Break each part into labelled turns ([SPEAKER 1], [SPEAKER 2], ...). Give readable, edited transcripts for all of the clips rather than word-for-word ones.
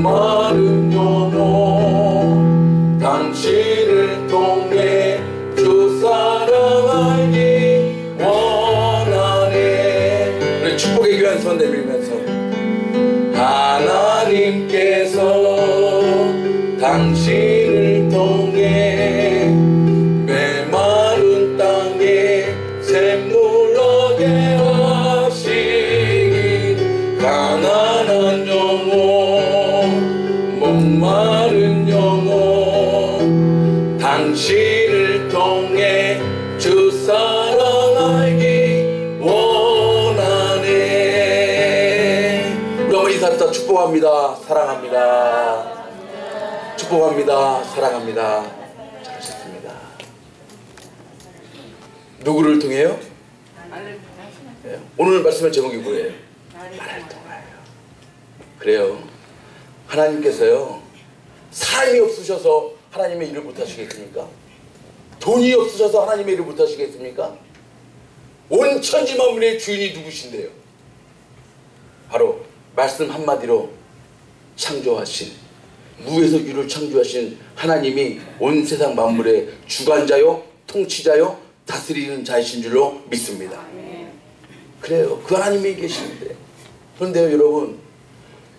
[SPEAKER 1] 목마른 영혼 당신을 통해 주 사랑 알기 원하네. 우리 축복의 귀한 손 내밀면서 하나님께서 당신을 통해 메마른 땅에 샘물 나게 하시니 가난한 영혼 목마른 영혼 당신을 통해 주 사랑 알기 원하네. 우리 어머니 인사합시다. 축복합니다. 사랑합니다. 축복합니다. 사랑합니다. 잘하셨습니다. 누구를 통해요? 네. 오늘 말씀의 제목이 뭐예요? 말을 통하여. 그래요. 하나님께서요, 사람이 없으셔서 하나님의 일을 못하시겠습니까? 돈이 없으셔서 하나님의 일을 못하시겠습니까? 온 천지 만물의 주인이 누구신데요? 바로 말씀 한마디로 창조하신, 무에서 유를 창조하신 하나님이 온 세상 만물의 주관자요, 통치자요, 다스리는 자이신 줄로 믿습니다. 그래요. 그 하나님이 계시는데, 그런데요 여러분,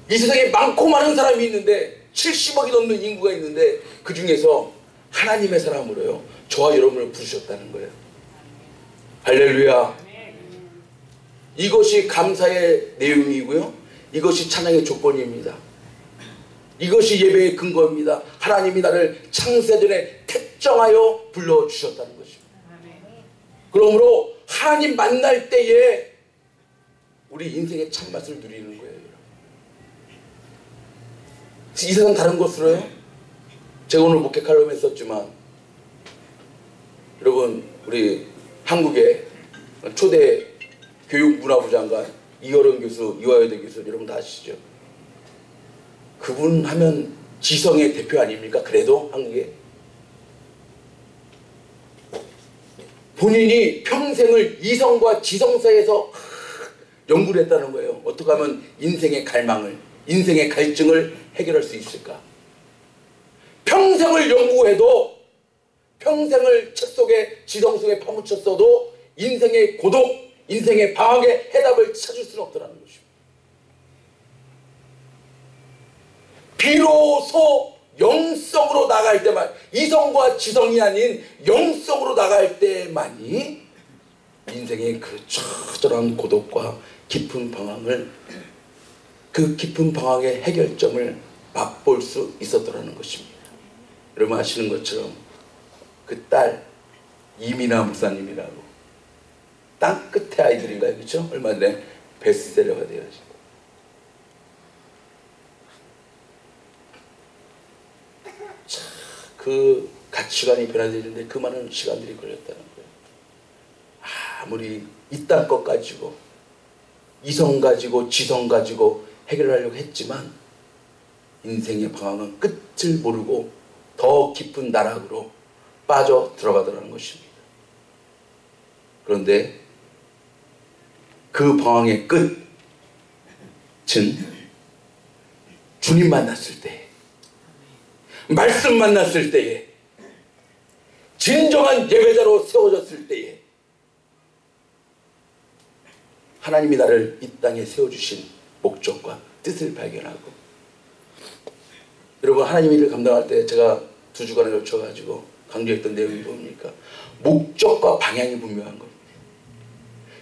[SPEAKER 1] 이 세상에 많고 많은 사람이 있는데 70억이 넘는 인구가 있는데 그 중에서 하나님의 사람으로요 저와 여러분을 부르셨다는 거예요. 할렐루야. 이것이 감사의 내용이고요, 이것이 찬양의 조건입니다. 이것이 예배의 근거입니다. 하나님이 나를 창세전에 택정하여 불러주셨다는 것입니다. 그러므로 하나님 만날 때에 우리 인생의 참맛을 누리는 거예요. 이 세상 다른 것으로요, 제가 오늘 목회 칼럼에 썼지만 여러분, 우리 한국의 초대 교육문화부 장관 이어른 교수, 이화여대 교수 여러분 다 아시죠? 그분 하면 지성의 대표 아닙니까? 그래도 한국에 본인이 평생을 이성과 지성 사이에서 연구를 했다는 거예요. 어떻게 하면 인생의 갈망을, 인생의 갈증을 해결할 수 있을까? 평생을 연구해도, 평생을 책 속에, 지성 속에 파묻혔어도 인생의 고독, 인생의 방황의 해답을 찾을 수는 없더라는 것입니다. 비로소 영성으로 나갈 때만, 이성과 지성이 아닌 영성으로 나갈 때만이 인생의 그 처절한 고독과 깊은 방황을, 그 깊은 방황의 해결점을 맛볼 수 있었더라는 것입니다. 여러분 아시는 것처럼 그 딸 이민아 목사님이라고, 땅끝의 아이들인가요? 그렇죠? 얼마 전에 베스트셀러가 되어졌습니다. 그 가치관이 변화되는데 그 많은 시간들이 걸렸다는 거예요. 아무리 이 땅 것 가지고, 이성 가지고, 지성 가지고 해결하려고 했지만 인생의 방황은 끝을 모르고 더 깊은 나락으로 빠져 들어가더라는 것입니다. 그런데 그 방황의 끝은 주님 만났을 때, 말씀 만났을 때에, 진정한 예배자로 세워졌을 때에 하나님이 나를 이 땅에 세워주신 목적과 뜻을 발견하고, 여러분 하나님 일을 감당할 때 제가 2주간에 걸쳐가지고 강조했던 내용이 뭡니까? 목적과 방향이 분명한 겁니다.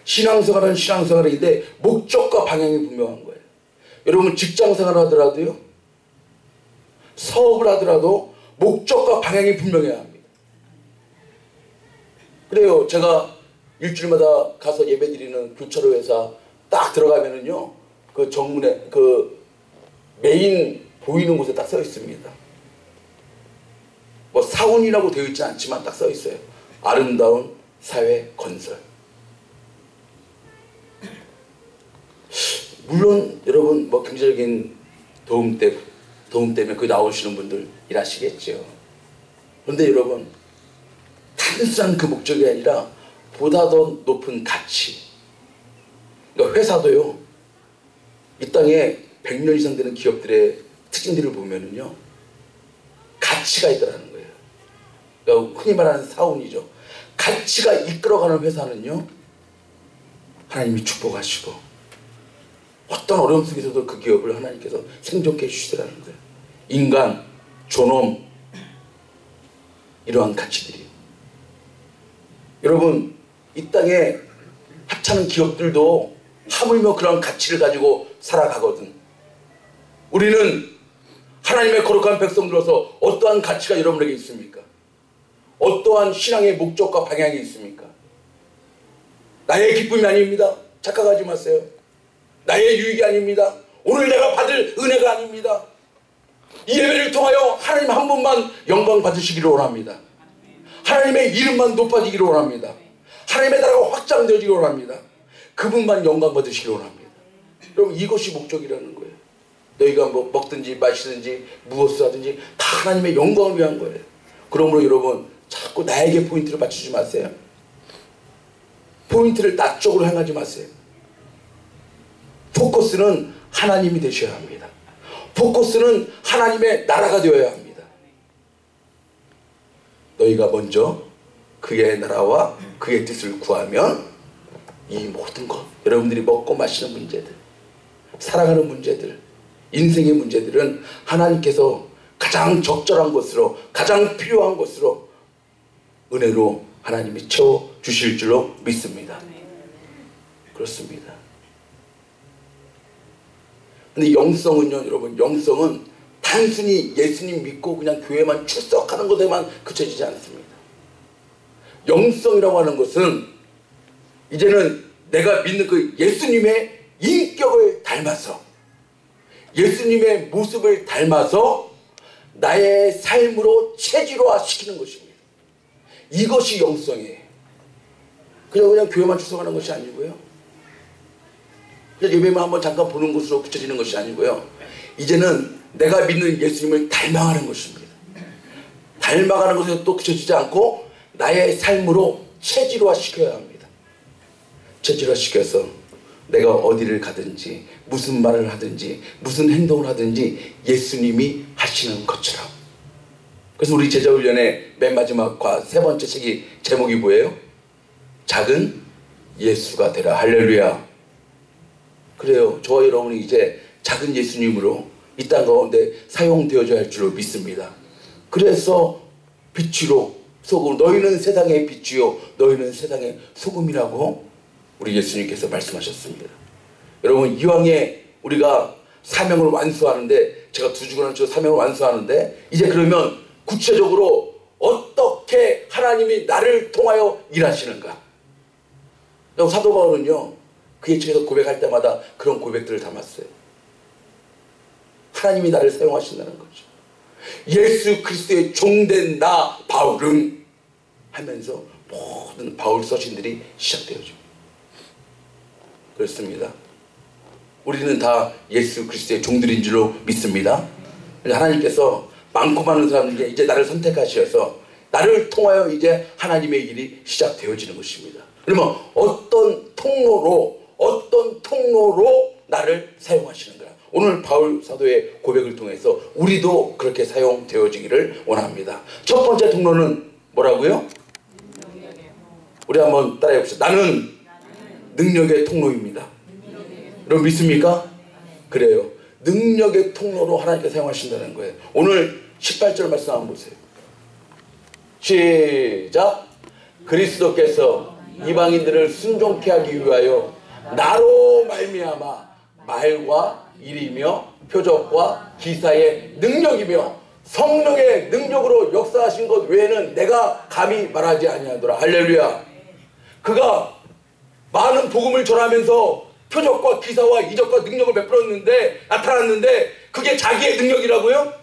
[SPEAKER 1] 신앙생활은 신앙생활인데 목적과 방향이 분명한 거예요. 여러분 직장생활을 하더라도요, 사업을 하더라도 목적과 방향이 분명해야 합니다. 그래요. 제가 일주일마다 가서 예배드리는 교차로 회사 딱 들어가면은요, 그 정문에 그 메인 보이는 곳에 딱 써 있습니다. 뭐 사원이라고 되어 있지 않지만 딱 써 있어요. 아름다운 사회 건설. 물론 여러분 뭐 경제적인 도움 때문에 거기 나오시는 분들 일하시겠죠. 그런데 여러분 단순한 그 목적이 아니라 보다 더 높은 가치. 그러니까 회사도요, 이 땅에 100년 이상 되는 기업들의 특징들을 보면은요, 가치가 있더라는 거예요. 그러니까 흔히 말하는 사운이죠. 가치가 이끌어가는 회사는요, 하나님이 축복하시고 어떤 어려움 속에서도 그 기업을 하나님께서 생존케 해주시더라는 거예요. 인간, 존엄, 이러한 가치들이. 여러분, 이 땅에 하찮은 기업들도 하물며 그런 가치를 가지고 살아가거든. 우리는 하나님의 거룩한 백성들로서 어떠한 가치가 여러분에게 있습니까? 어떠한 신앙의 목적과 방향이 있습니까? 나의 기쁨이 아닙니다. 착각하지 마세요. 나의 유익이 아닙니다. 오늘 내가 받을 은혜가 아닙니다. 이 예배를 통하여 하나님 한 분만 영광 받으시기를 원합니다. 하나님의 이름만 높아지기를 원합니다. 하나님의 나라가 확장되어지기를 원합니다. 그분만 영광 받으시기를 원합니다. 여러분, 이것이 목적이라는 거예요. 너희가 뭐 먹든지 마시든지 무엇을 하든지 다 하나님의 영광을 위한 거예요. 그러므로 여러분, 자꾸 나에게 포인트를 맞추지 마세요. 포인트를 나 쪽으로 향하지 마세요. 포커스는 하나님이 되셔야 합니다. 포커스는 하나님의 나라가 되어야 합니다. 너희가 먼저 그의 나라와 그의 뜻을 구하면 이 모든 것, 여러분들이 먹고 마시는 문제들, 살아가는 문제들, 인생의 문제들은 하나님께서 가장 적절한 것으로, 가장 필요한 것으로 은혜로 하나님이 채워주실 줄로 믿습니다. 그렇습니다. 근데 영성은요, 여러분, 영성은 단순히 예수님 믿고 그냥 교회만 출석하는 것에만 그쳐지지 않습니다. 영성이라고 하는 것은 이제는 내가 믿는 그 예수님의 인격을 닮아서, 예수님의 모습을 닮아서 나의 삶으로 체질화시키는 것입니다. 이것이 영성이에요. 그냥 교회만 출석하는 것이 아니고요, 그냥 예배만 한번 잠깐 보는 것으로 그쳐지는 것이 아니고요, 이제는 내가 믿는 예수님을 닮아가는 것입니다. 닮아가는 것에 또 그쳐지지 않고 나의 삶으로 체질화시켜야 합니다. 체질화시켜서 내가 어디를 가든지 무슨 말을 하든지 무슨 행동을 하든지 예수님이 하시는 것처럼. 그래서 우리 제자훈련의 맨 마지막과 세 번째 책이 제목이 뭐예요? 작은 예수가 되라. 할렐루야. 그래요. 저와 여러분이 이제 작은 예수님으로 이 땅 가운데 사용되어져야 할 줄로 믿습니다. 그래서 빛으로 소금, 너희는 세상의 빛이요 너희는 세상의 소금이라고 우리 예수님께서 말씀하셨습니다. 여러분, 이왕에 우리가 사명을 완수하는데, 제가 두 주간 저 사명을 완수하는데, 이제 그러면 구체적으로 어떻게 하나님이 나를 통하여 일하시는가? 사도 바울은요, 그의 책에서 고백할 때마다 그런 고백들을 담았어요. 하나님이 나를 사용하신다는 거죠. 예수 그리스도의 종된 나 바울은 하면서 모든 바울 서신들이 시작되어져. 그렇습니다. 우리는 다 예수 그리스도의 종들인 줄로 믿습니다. 하나님께서 많고 많은 사람들에게 이제 나를 선택하셔서 나를 통하여 이제 하나님의 일이 시작되어지는 것입니다. 그러면 어떤 통로로 나를 사용하시는가? 오늘 바울 사도의 고백을 통해서 우리도 그렇게 사용되어지기를 원합니다. 첫 번째 통로는 뭐라고요? 우리 한번 따라해 봅시다. 나는 능력의 통로입니다. 여러분 믿습니까? 그래요. 능력의 통로로 하나님께 사용하신다는 거예요. 오늘 18절 말씀 한번 보세요. 시작. 그리스도께서 이방인들을 순종케 하기 위하여 나로 말미암아 말과 일이며 표적과 기사의 능력이며 성령의 능력으로 역사하신 것 외에는 내가 감히 말하지 아니하노라. 할렐루야. 그가 많은 복음을 전하면서 표적과 기사와 이적과 능력을 베풀었는데, 나타났는데 그게 자기의 능력이라고요?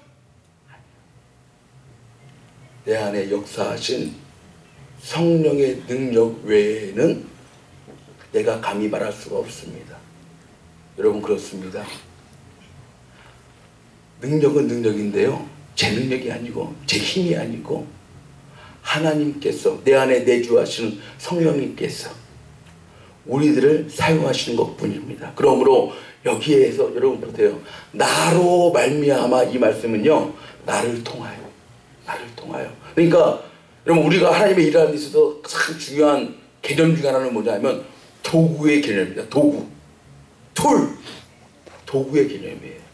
[SPEAKER 1] 내 안에 역사하신 성령의 능력 외에는 내가 감히 말할 수가 없습니다. 여러분 그렇습니다. 능력은 능력인데요, 제 능력이 아니고 제 힘이 아니고 하나님께서 내 안에 내주하시는 성령님께서 우리들을 사용하시는 것뿐입니다. 그러므로 여기에서 여러분 보세요. 나로 말미암아 이 말씀은요. 나를 통하여. 나를 통하여. 그러니까 여러분 우리가 하나님의 일하는 데 있어서 가장 중요한 개념 중에 하나는 뭐냐면 도구의 개념입니다. 도구. 툴. 도구의 개념이에요.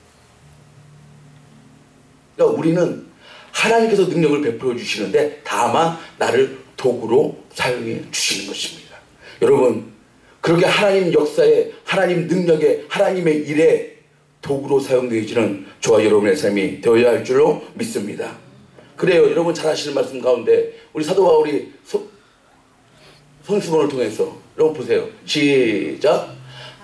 [SPEAKER 1] 그러니까 우리는 하나님께서 능력을 베풀어 주시는데 다만 나를 도구로 사용해 주시는 것입니다. 여러분 그렇게 하나님 역사에 하나님 능력에 하나님의 일에 도구로 사용되어지는 저와 여러분의 삶이 되어야 할 줄로 믿습니다. 그래요. 여러분 잘 아시는 말씀 가운데 우리 사도 바울이 손수건을 통해서 여러분 보세요. 시작.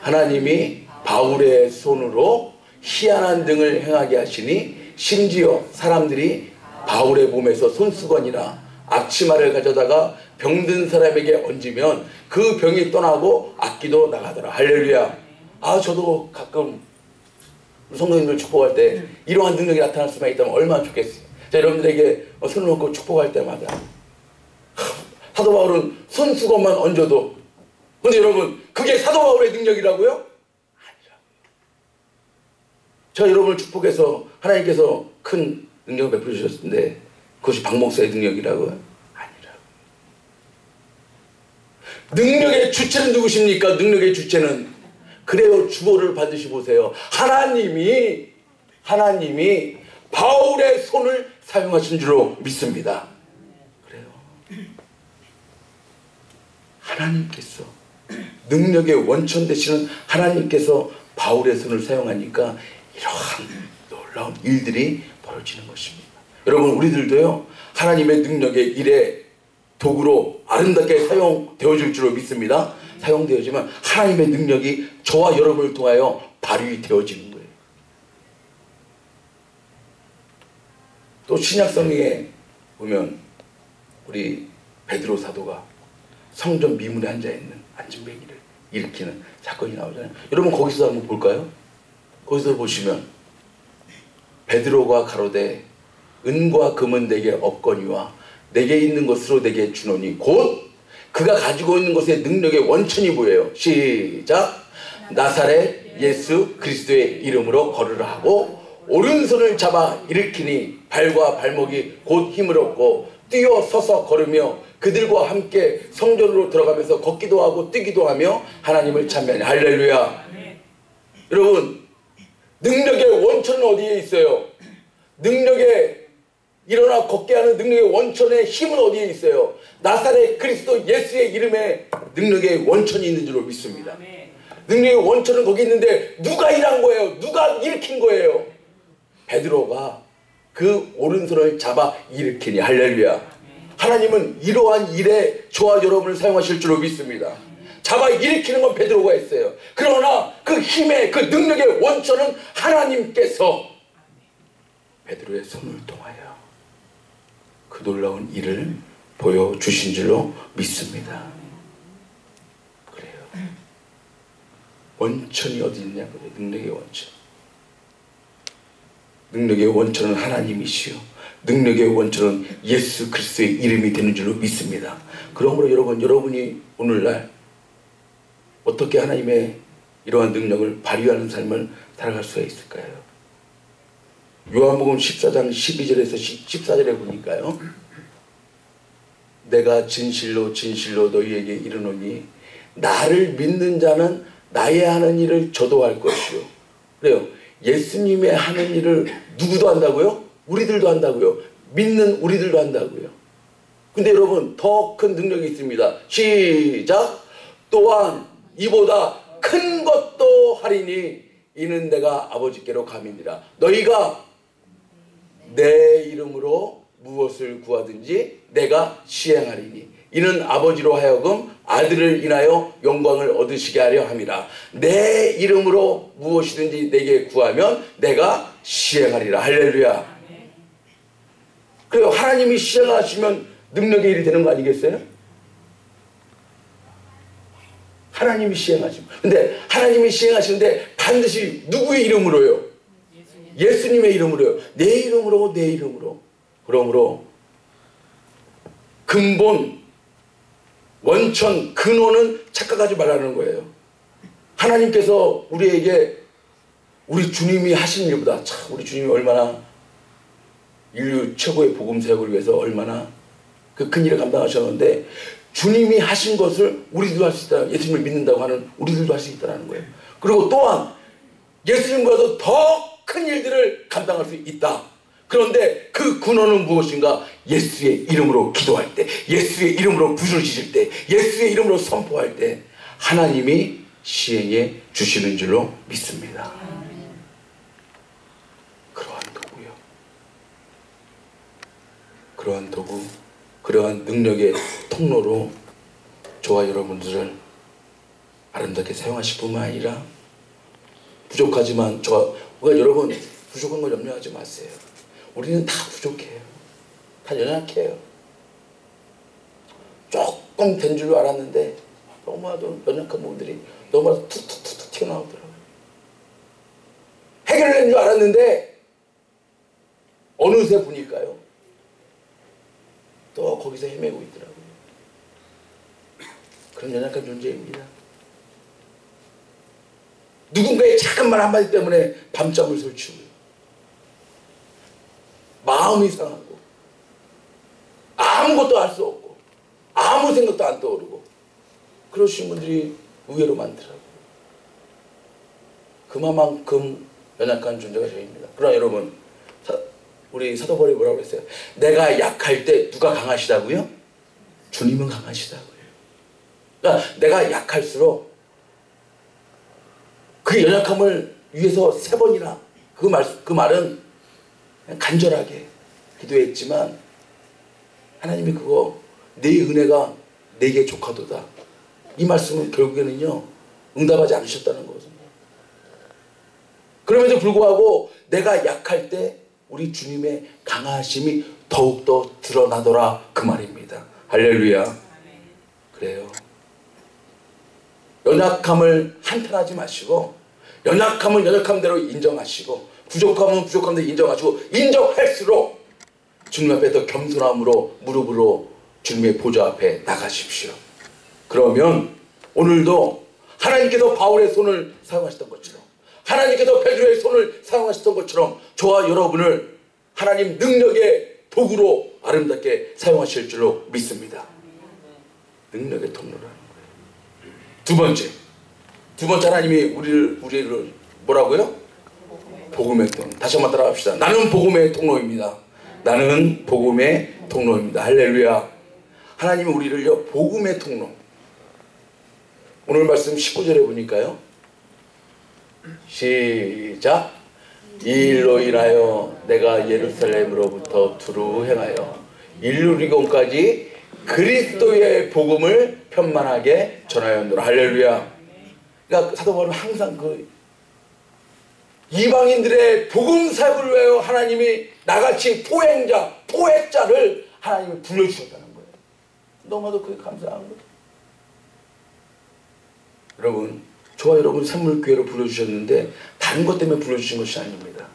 [SPEAKER 1] 하나님이 바울의 손으로 희한한 등을 행하게 하시니 심지어 사람들이 바울의 몸에서 손수건이나 앞치마를 가져다가 병든 사람에게 얹으면 그 병이 떠나고 악기도 나가더라. 할렐루야. 저도 가끔 성도님들 축복할 때 이러한 능력이 나타날 수만 있다면 얼마나 좋겠어요. 자, 여러분들에게 손을 얹고 축복할 때마다 사도 바울은 손수건만 얹어도, 근데 여러분 그게 사도 바울의 능력이라고요? 아니라고요. 저 여러분을 축복해서 하나님께서 큰 능력을 베풀어 주셨는데 그것이 박 목사의 능력이라고요? 아니라고요. 능력의 주체는 누구십니까? 능력의 주체는. 그래요. 주어를 반드시 보세요. 하나님이 바울의 손을 사용하신 줄로 믿습니다. 그래요. 하나님께서 능력의 원천 되시는 하나님께서 바울의 손을 사용하니까 이러한 놀라운 일들이 벌어지는 것입니다. 여러분 우리들도요 하나님의 능력의 일에 도구로 아름답게 사용되어질 줄로 믿습니다. 사용되어지면 하나님의 능력이 저와 여러분을 통하여 발휘 되어지는 거예요. 또 신약성경에 보면 우리 베드로 사도가 성전 미문에 앉아있는 안진뱅이를 일으키는 사건이 나오잖아요. 여러분 거기서 한번 볼까요? 거기서 보시면 베드로가 가로되 은과 금은 내게 없거니와 내게 있는 것으로 내게 주노니 곧 그가 가지고 있는 것의 능력의 원천이 뭐예요? 시작. 나사렛 예수 그리스도의 이름으로 걸으라 하고 오른손을 잡아 일으키니 발과 발목이 곧 힘을 얻고 뛰어 서서 걸으며 그들과 함께 성전으로 들어가면서 걷기도 하고 뛰기도 하며 하나님을 찬미하니. 할렐루야. 여러분 능력의 원천은 어디에 있어요? 능력의 일어나 걷게 하는 능력의 원천의 힘은 어디에 있어요? 나사렛 그리스도 예수의 이름에 능력의 원천이 있는 줄로 믿습니다. 능력의 원천은 거기 있는데 누가 일한 거예요? 누가 일으킨 거예요? 베드로가 그 오른손을 잡아 일으키니. 할렐루야. 하나님은 이러한 일에 저와 여러분을 사용하실 줄로 믿습니다. 잡아 일으키는 건 베드로가 했어요. 그러나 그 힘의 그 능력의 원천은 하나님께서 베드로의 손을 통하여 그 놀라운 일을 보여주신 줄로 믿습니다. 그래요. 원천이 어디 있냐고요. 능력의 원천. 능력의 원천은 하나님이시요 능력의 원천은 예수 그리스도의 이름이 되는 줄로 믿습니다. 그러므로 여러분이 오늘날 어떻게 하나님의 이러한 능력을 발휘하는 삶을 살아갈 수가 있을까요? 요한복음 14장 12절에서 14절에 보니까요. 내가 진실로 진실로 너희에게 이르노니 나를 믿는 자는 나의 하는 일을 저도 할 것이요. 그래요. 예수님의 하는 일을 누구도 한다고요? 우리들도 한다고요. 믿는 우리들도 한다고요. 근데 여러분 더 큰 능력이 있습니다. 시작. 또한 이보다 큰 것도 하리니 이는 내가 아버지께로 감이니라. 너희가 내 이름으로 무엇을 구하든지 내가 시행하리니 이는 아버지로 하여금 아들을 인하여 영광을 얻으시게 하려 함이라. 내 이름으로 무엇이든지 내게 구하면 내가 시행하리라. 할렐루야. 그래요. 하나님이 시행하시면 능력의 일이 되는 거 아니겠어요? 하나님이 시행하시면. 근데 하나님이 시행하시는데 반드시 누구의 이름으로요? 예수님의 이름으로요. 내 이름으로 내 이름으로. 그러므로 근본 원천 근원은 착각하지 말라는 거예요. 하나님께서 우리에게 우리 주님이 하신 일보다 참 우리 주님이 얼마나 인류 최고의 복음 사역을 위해서 얼마나 그 큰 일을 감당하셨는데 주님이 하신 것을 우리도 할 수 있다. 예수님을 믿는다고 하는 우리들도 할 수 있다는 거예요. 그리고 또한 예수님보다도 더 큰 일들을 감당할 수 있다. 그런데 그 근원은 무엇인가? 예수의 이름으로 기도할 때, 예수의 이름으로 부르짖을 때, 예수의 이름으로 선포할 때 하나님이 시행해 주시는 줄로 믿습니다. 그러한 도구요. 그러한 도구, 그러한 능력의 통로로 저와 여러분들을 아름답게 사용하실 뿐만 아니라 부족하지만 여러분 부족한 걸 염려하지 마세요. 우리는 다 부족해요. 다 연약해요. 조금 된 줄 알았는데 너무나도 연약한 부분들이 너무나도 툭툭툭 튀어나오더라고요. 해결된 줄 알았는데 어느새 보니까요 또 거기서 헤매고 있더라고요. 그런 연약한 존재입니다. 누군가의 작은 말 한마디 때문에 밤잠을 설치고요. 마음이 상하고 아무것도 할 수 없고 아무 생각도 안 떠오르고 그러신 분들이 의외로 많더라고요. 그만큼 연약한 존재가 저입니다. 그러나 여러분 우리 사도 바울이 뭐라고 했어요? 내가 약할 때 누가 강하시다고요? 주님은 강하시다고요. 그러니까 내가 약할수록 그 연약함을 위해서 3번이나 그 말은 간절하게 기도했지만 하나님이 그거 내 은혜가 내게 족하도다. 이 말씀은 결국에는요 응답하지 않으셨다는 거거든요. 그럼에도 불구하고 내가 약할 때 우리 주님의 강하심이 더욱더 드러나더라 그 말입니다. 할렐루야. 그래요. 연약함을 한탄하지 마시고 연약함은 연약함대로 인정하시고 부족함은 부족함대로 인정하시고 인정할수록 주님 앞에 더 겸손함으로 무릎으로 주님의 보좌 앞에 나가십시오. 그러면 오늘도 하나님께서 바울의 손을 사용하셨던 것처럼 하나님께서 베드로의 손을 사용하셨던 것처럼 저와 여러분을 하나님 능력의 도구로 아름답게 사용하실 줄로 믿습니다. 능력의 통로라는 거예요. 두 번째 하나님이 우리를 뭐라고요? 복음의 통로. 다시 한번 따라갑시다. 나는 복음의 통로입니다. 나는 복음의 통로입니다. 할렐루야. 하나님은 우리를요 복음의 통로. 오늘 말씀 19절에 보니까요. 시작. 이 일로 인하여 내가 예루살렘으로부터 두루 행하여 일루리곤까지 그리스도의 복음을 편만하게 전하였노라. 할렐루야. 그러니까 사도 바울은 항상 이방인들의 복음 사역을 위하여 하나님이 나같이 포획자를 하나님이 불러주셨다는 거예요. 너무나도 그게 감사한 거예요. 여러분, 저와 여러분 샘물교회로 불러주셨는데 다른 것 때문에 불러주신 것이 아닙니다.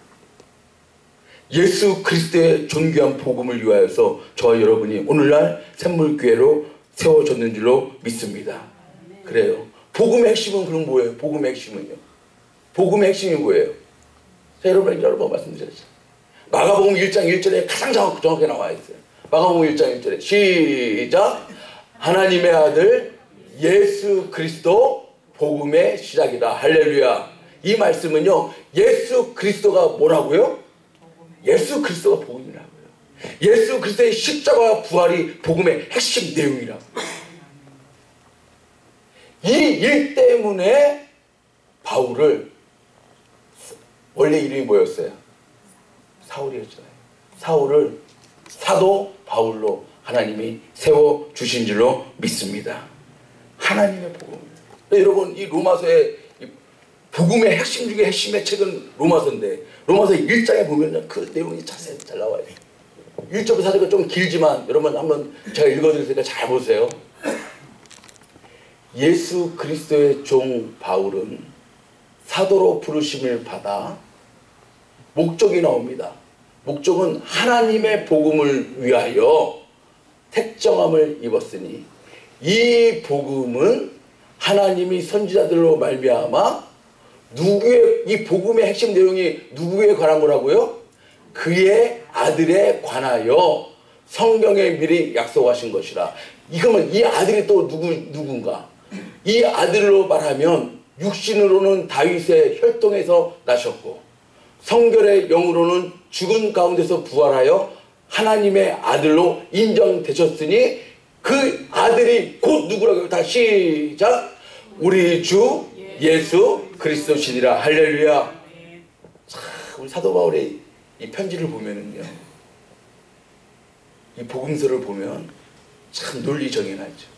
[SPEAKER 1] 예수 그리스도의 존귀한 복음을 위하여서 저와 여러분이 오늘날 샘물교회로 세워졌는 줄로 믿습니다. 그래요. 복음의 핵심은 그럼 뭐예요? 복음의 핵심은요. 복음의 핵심이 뭐예요? 자, 여러분에게 여러 번 말씀드렸죠. 마가복음 1장 1절에 가장 정확하게 나와 있어요. 마가복음 1장 1절에 시작. 하나님의 아들 예수 그리스도 복음의 시작이다. 할렐루야. 이 말씀은요. 예수 그리스도가 뭐라고요? 예수 그리스도가 복음이라고요. 예수 그리스도의 십자가와 부활이 복음의 핵심 내용이라고요. 이 일 때문에 바울을 원래 이름이 뭐였어요? 사울이었잖아요. 사울을 사도 바울로 하나님이 세워주신 줄로 믿습니다. 하나님의 복음. 여러분 이 로마서의 복음의 핵심 중에 핵심의 책은 로마서인데 로마서 1장에 보면 그 내용이 자세히 잘 나와요. 1절부터 4절은 좀 길지만 여러분 한번 제가 읽어드릴 테니까 잘 보세요. 예수 그리스도의 종 바울은 사도로 부르심을 받아 목적이 나옵니다. 목적은 하나님의 복음을 위하여 택정함을 입었으니 이 복음은 하나님이 선지자들로 말미암아 누구의, 이 복음의 핵심 내용이 누구에 관한 거라고요? 그의 아들에 관하여 성경에 미리 약속하신 것이라. 이거면 이 아들이 또 누군가? 이 아들로 말하면 육신으로는 다윗의 혈통에서 나셨고 성결의 영으로는 죽은 가운데서 부활하여 하나님의 아들로 인정되셨으니 그 아들이 곧 누구라고요? 다 시작! 우리 주 예수 그리스도시니라. 할렐루야. 참, 우리 사도 바울의 이 편지를 보면은요, 이 복음서를 보면 참 논리정연하죠.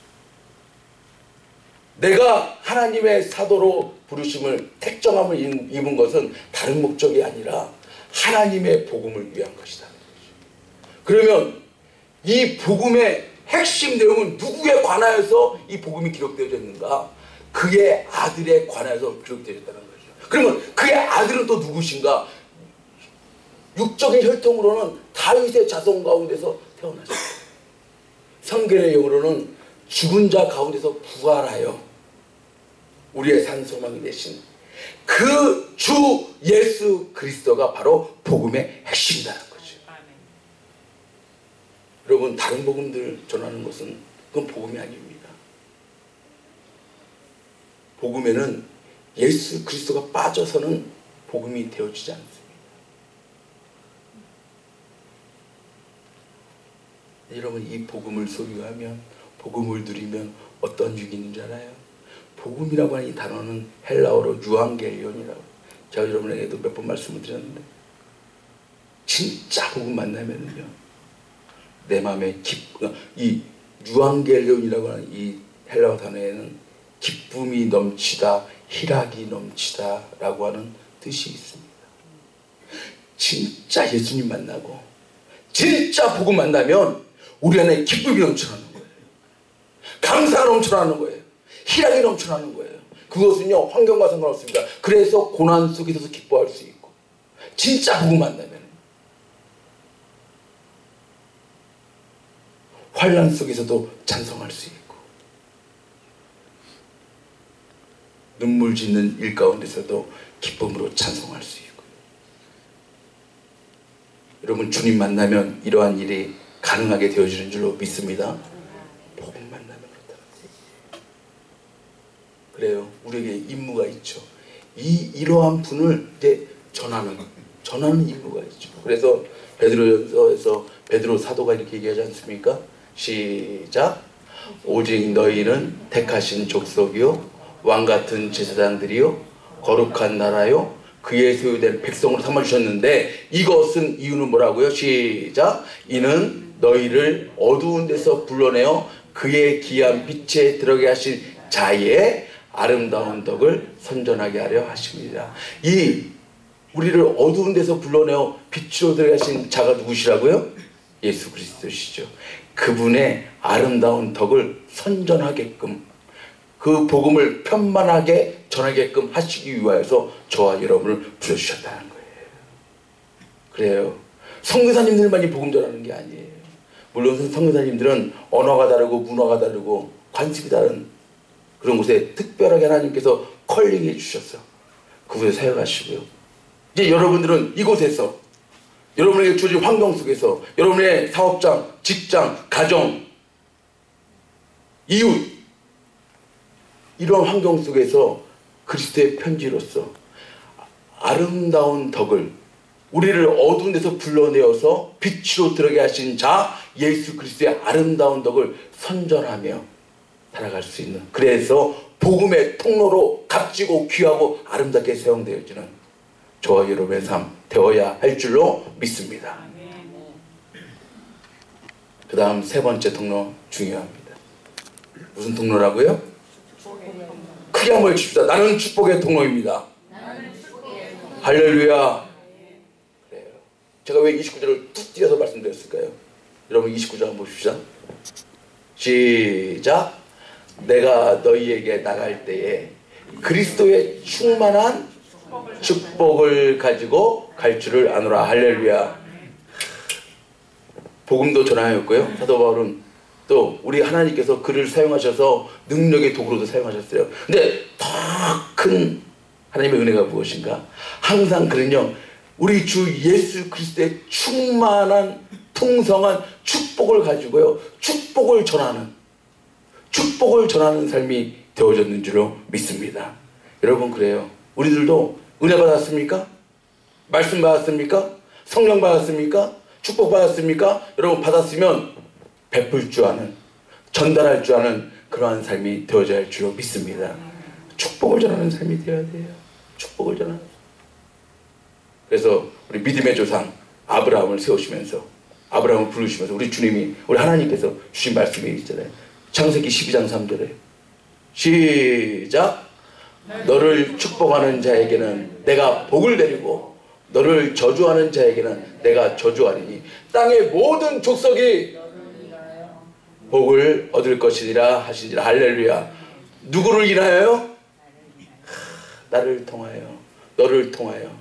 [SPEAKER 1] 내가 하나님의 사도로 부르심을 택정함을 입은 것은 다른 목적이 아니라 하나님의 복음을 위한 것이다. 그러면 이 복음의 핵심 내용은 누구에 관하여서 이 복음이 기록되어졌는가? 그의 아들에 관하여서 기록되어졌다는 거죠. 그러면 그의 아들은 또 누구신가? 육적인 혈통으로는 다윗의 자손 가운데서 태어나셨어요. 성결의 영으로는 죽은 자 가운데서 부활하여 우리의 산소망이 되신 그 주 예수 그리스도가 바로 복음의 핵심이라는 거죠. 여러분, 다른 복음들 전하는 것은 그건 복음이 아닙니다. 복음에는 예수 그리스도가 빠져서는 복음이 되어지지 않습니다. 여러분, 이 복음을 소유하면, 복음을 누리면 어떤 유익이 있는 줄 알아요? 복음이라고 하는 이 단어는 헬라어로 유앙겔리온이라고, 제가 여러분에게도 몇 번 말씀을 드렸는데, 진짜 복음 만나면은요, 내 마음에 이 유앙겔리온이라고 하는 이 헬라어 단어에는 기쁨이 넘치다, 희락이 넘치다 라고 하는 뜻이 있습니다. 진짜 예수님 만나고 진짜 복음 만나면 우리 안에 기쁨이 넘쳐나는 거예요. 감사가 넘쳐나는 거예요. 희락이 넘쳐나는 거예요. 그것은요, 환경과 상관없습니다. 그래서 고난 속에서도 기뻐할 수 있고, 진짜 복음 만나면 환난 속에서도 찬송할 수 있고, 눈물 짓는 일 가운데서도 기쁨으로 찬송할 수 있고. 여러분, 주님 만나면 이러한 일이 가능하게 되어지는 줄로 믿습니다. 복음 만나면 그렇다는 거예요. 그래요. 우리에게 임무가 있죠. 이러한 분을 이제 전하는 임무가 있죠. 그래서 베드로전서에서 베드로 사도가 이렇게 얘기하지 않습니까? 시작. 오직 너희는 택하신 족속이요 왕같은 제사장들이요 거룩한 나라요 그의 소유된 백성으로 삼아주셨는데, 이것은 이유는 뭐라고요? 시작. 이는 너희를 어두운 데서 불러내어 그의 귀한 빛에 들어가게 하신 자의 아름다운 덕을 선전하게 하려 하십니다. 이 우리를 어두운 데서 불러내어 빛으로 들어가게 하신 자가 누구시라고요? 예수 그리스도시죠. 그분의 아름다운 덕을 선전하게끔, 그 복음을 편만하게 전하게끔 하시기 위하여서 저와 여러분을 부르셨다는 거예요. 그래요. 선교사님들만이 복음 전하는 게 아니에요. 물론 선교사님들은 언어가 다르고 문화가 다르고 관습이 다른 그런 곳에 특별하게 하나님께서 컬링해 주셨어. 그곳에 사역하시고요. 이제 여러분들은 이곳에서, 여러분에게 주어진 환경 속에서, 여러분의 사업장, 직장, 가정, 이웃, 이런 환경 속에서 그리스도의 편지로서 아름다운 덕을, 우리를 어두운 데서 불러내어서 빛으로 들어가게 하신 자 예수 그리스도의 아름다운 덕을 선전하며 살아갈 수 있는, 그래서 복음의 통로로 값지고 귀하고 아름답게 사용되어지는 저와 여러분의 삶 되어야 할 줄로 믿습니다. 그 다음 세 번째 통로 중요합니다. 무슨 통로라고요? 크게 한번 외칩시다. 나는 축복의 통로입니다. 할렐루야. 그래요. 제가 왜 29절을 툭 띄어서 말씀드렸을까요? 여러분 29절 한번 보십시다. 시작. 내가 너희에게 나갈 때에 그리스도의 충만한 축복을 가지고 갈 줄을 아노라. 할렐루야. 복음도 전하였고요. 사도 바울은 또 우리 하나님께서 그를 사용하셔서 능력의 도구로도 사용하셨어요. 근데 더 큰 하나님의 은혜가 무엇인가? 항상 그는요, 우리 주 예수 그리스도의 충만한 풍성한 축복을 가지고요, 축복을 전하는 삶이 되어졌는 줄로 믿습니다. 여러분, 그래요. 우리들도 은혜 받았습니까? 말씀 받았습니까? 성령 받았습니까? 축복 받았습니까? 여러분, 받았으면 베풀 줄 아는, 전달할 줄 아는 그러한 삶이 되어져야 할 줄로 믿습니다. 축복을 전하는 삶이 되어야 돼요. 축복을 전하는. 그래서 우리 믿음의 조상 아브라함을 세우시면서, 아브라함을 부르시면서 우리 주님이, 우리 하나님께서 주신 말씀이 있잖아요. 창세기 12장 3절에 시작. 너를 축복하는 자에게는 내가 복을 내리고 너를 저주하는 자에게는 내가 저주하리니 땅의 모든 족속이 복을 얻을 것이니라 하시니라. 할렐루야. 누구를 인하여요? 나를 통하여, 너를 통하여.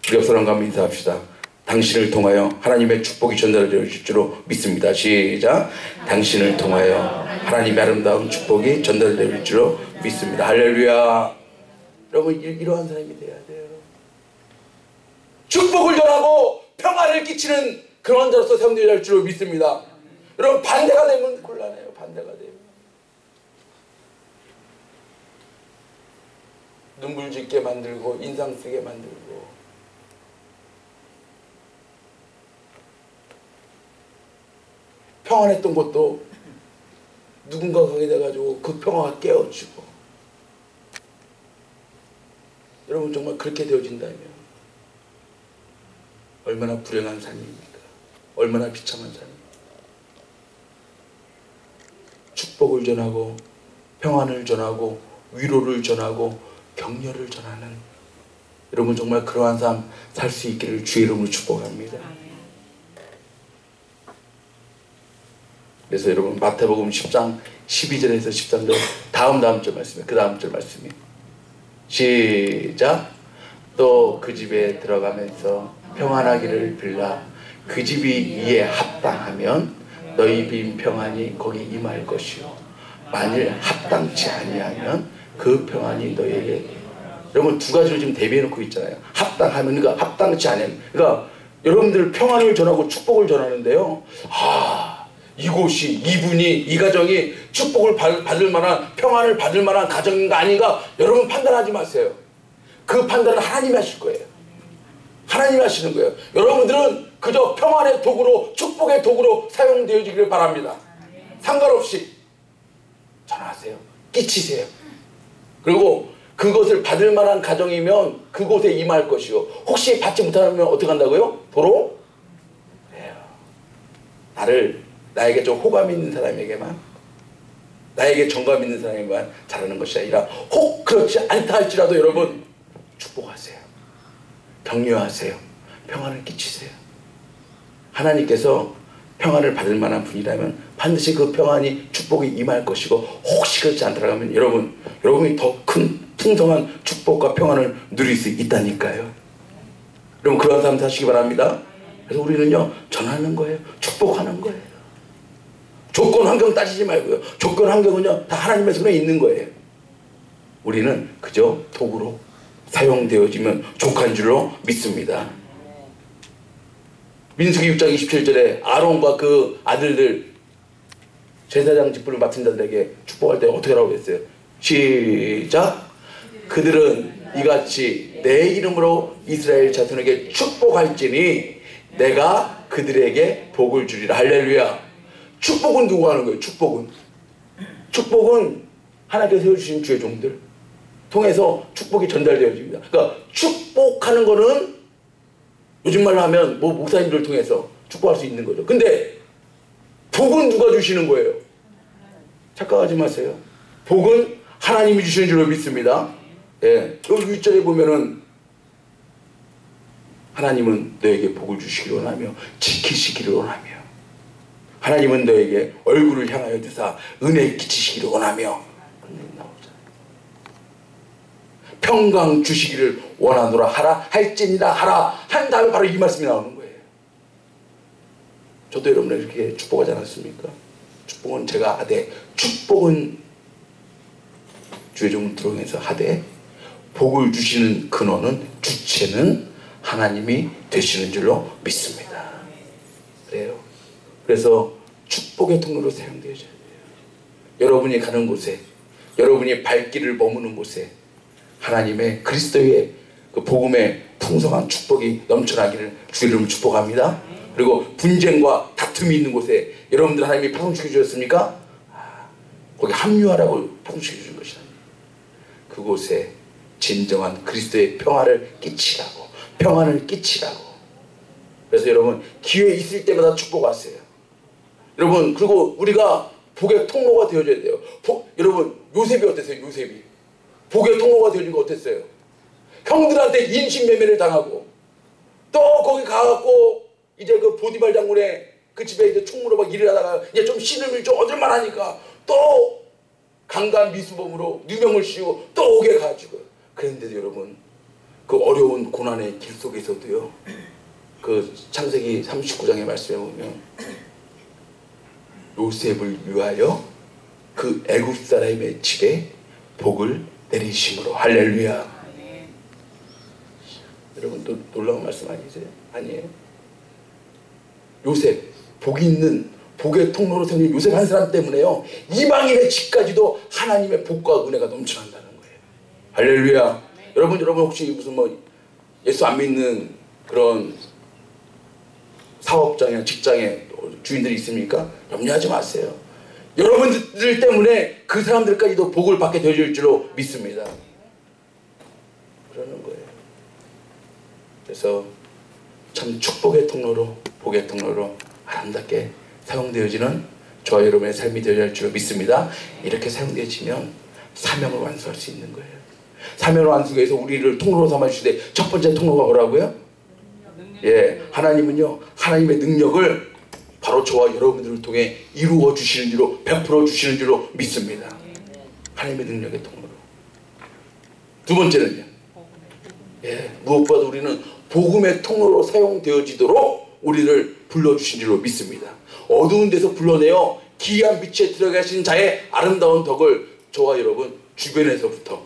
[SPEAKER 1] 우리 옆 사람과 한번 인사합시다. 당신을 통하여 하나님의 축복이 전달되어 질 줄로 믿습니다. 시작. 당신을 통하여 하나님의 아름다운 축복이 전달될 줄로 믿습니다. 할렐루야. 여러분, 이러한 사람이 돼야 돼요. 축복을 전하고 평안을 끼치는 그런 자로서 사용되어야 할 줄로 믿습니다. 여러분, 반대가 되면 곤란해요. 반대가 되면 눈물 짓게 만들고 인상 쓰게 만들고. 평안했던 것도 누군가 가게 돼가지고 그 평화가 깨어지고. 여러분, 정말 그렇게 되어진다면 얼마나 불행한 삶입니까? 얼마나 비참한 삶입니까? 축복을 전하고 평안을 전하고 위로를 전하고 격려를 전하는, 여러분 정말 그러한 삶 살 수 있기를 주의 이름으로 축복합니다. 그래서 여러분, 마태복음 10장 12절에서 13절 다음 절 말씀이에요. 그 다음 절 말씀이에요. 시작. 또 그 집에 들어가면서 평안하기를 빌라. 그 집이 이에 합당하면 너희 빈 평안이 거기 임할 것이요, 만일 합당치 아니하면 그 평안이 너희에게. 여러분, 두 가지로 지금 대비해 놓고 있잖아요. 합당하면, 그러니까 합당치 않으면, 그러니까 여러분들 평안을 전하고 축복을 전하는데요, 이곳이, 이분이, 이 가정이 축복을 받을 만한, 평안을 받을 만한 가정인가 아닌가, 여러분 판단하지 마세요. 그 판단은 하나님이 하실 거예요. 하나님이 하시는 거예요. 여러분들은 그저 평안의 도구로, 축복의 도구로 사용되어지기를 바랍니다. 상관없이 전하세요. 끼치세요. 그리고 그것을 받을 만한 가정이면 그곳에 임할 것이요, 혹시 받지 못하면 어떻게 한다고요? 도로? 나에게 좀 호감 있는 사람에게만, 나에게 정감 있는 사람에게만 잘하는 것이 아니라, 혹 그렇지 않다 할지라도 여러분 축복하세요. 격려하세요. 평안을 끼치세요. 하나님께서 평안을 받을 만한 분이라면 반드시 그 평안이, 축복이 임할 것이고, 혹시 그렇지 않더라면 여러분이 더 큰 풍성한 축복과 평안을 누릴 수 있다니까요. 여러분, 그런 삶 사시기 바랍니다. 그래서 우리는요, 전하는 거예요. 축복하는 거예요. 조건 환경 따지지 말고요. 조건 환경은요, 다 하나님의 손에 있는 거예요. 우리는 그저 도구로 사용되어지면 족한 줄로 믿습니다. 민수기 6장 27절에 아론과 그 아들들, 제사장 직분을 맡은 자들에게 축복할 때 어떻게 하라고 했어요? 시작. 그들은 이같이 내 이름으로 이스라엘 자손에게 축복할지니 내가 그들에게 복을 주리라. 할렐루야. 축복은 누구 하는 거예요? 축복은 하나님께서 세워주신 주의 종들 통해서 축복이 전달되어집니다. 그러니까 축복하는 거는 요즘 말로 하면 목사님들 통해서 축복할 수 있는 거죠. 근데 복은 누가 주시는 거예요? 착각하지 마세요. 복은 하나님이 주시는 줄로 믿습니다. 예, 여기 윗절에 보면은 하나님은 너에게 복을 주시기를 원하며 지키시기를 원하며, 하나님은 너에게 얼굴을 향하여 드사 은혜 끼치시기를 원하며, 평강 주시기를 원하노라 하라 할지니라 하라 한 다음에 바로 이 말씀이 나오는 거예요. 저도 여러분을 이렇게 축복하지 않았습니까? 축복은 제가 하되 축복은 주의 종을 통해서 하되 복을 주시는 근원은 주체는 하나님이 되시는 줄로 믿습니다. 그래요. 그래서 축복의 통로로 사용되어져야 돼요. 여러분이 가는 곳에, 여러분이 발길을 머무는 곳에 하나님의 그리스도의 그 복음의 풍성한 축복이 넘쳐나기를 주의 이름으로 축복합니다. 그리고 분쟁과 다툼이 있는 곳에 여러분들 하나님이 파송시켜 주셨습니까? 거기 합류하라고 파송시켜 주신 것이 아니에요. 그곳에 진정한 그리스도의 평화를 끼치라고, 평안을 끼치라고. 그래서 여러분 기회 있을 때마다 축복하세요. 여러분, 그리고 우리가 복의 통로가 되어줘야 돼요. 여러분, 요셉이 어땠어요? 요셉이 복의 통로가 되어준 거 어땠어요? 형들한테 인신매매를 당하고 또 거기 가갖고 이제 그 보디발 장군의 그 집에 이제 총무로 막 일을 하다가 이제 좀 신음을 좀 얻을만 하니까 또 강간 미수범으로 누명을 씌우고 또 오게 가지고. 그런데도 여러분, 그 어려운 고난의 길 속에서도요, 그 창세기 39장의 말씀에 보면 요셉을 위하여 그 애굽 사람의 집에 복을 내리심으로. 할렐루야. 여러분, 또 놀라운 말씀 아니세요? 아니에요. 요셉, 복이 있는 복의 통로로 생긴 요셉 한 사람 때문에요, 이방인의 집까지도 하나님의 복과 은혜가 넘쳐난다는 거예요. 할렐루야. 여러분 혹시 무슨 뭐 예수 안 믿는 그런 사업장이나 직장의 주인들이 있습니까? 염려하지 마세요. 여러분들 때문에 그 사람들까지도 복을 받게 되어질 줄로 믿습니다. 그러는 거예요. 그래서 참 축복의 통로로, 복의 통로로 아름답게 사용되어지는 저와 여러분의 삶이 되어야 할 줄로 믿습니다. 이렇게 사용되어지면 사명을 완수할 수 있는 거예요. 사명을 완수하기 위해서 우리를 통로로 삼아주시되 첫 번째 통로가 뭐라고요? 예, 하나님은요, 하나님의 능력을 바로 저와 여러분들을 통해 이루어 주시는 줄로, 베풀어 주시는 줄로 믿습니다. 하나님의 능력의 통로로. 두 번째는요, 예, 무엇보다도 우리는 복음의 통로로 사용되어지도록 우리를 불러주신 줄로 믿습니다. 어두운 데서 불러내어 기이한 빛에 들어가신 자의 아름다운 덕을 저와 여러분 주변에서부터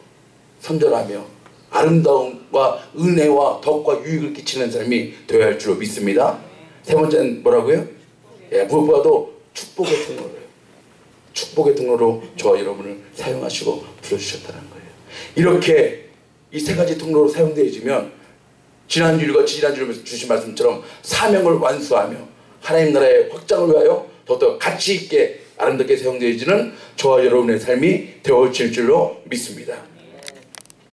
[SPEAKER 1] 선전하며 아름다움과 은혜와 덕과 유익을 끼치는 삶이 되어야 할 줄로 믿습니다. 세 번째는 뭐라고요? 예, 무엇보다도 축복의 통로로요. 축복의 통로로 저와 여러분을 사용하시고 불러주셨다는 거예요. 이렇게 이 세 가지 통로로 사용되어지면 지난주일과 지난주에 주신 말씀처럼 사명을 완수하며 하나님 나라의 확장을 위하여 더더 가치 있게 아름답게 사용되어지는 저와 여러분의 삶이 되어질 줄로 믿습니다.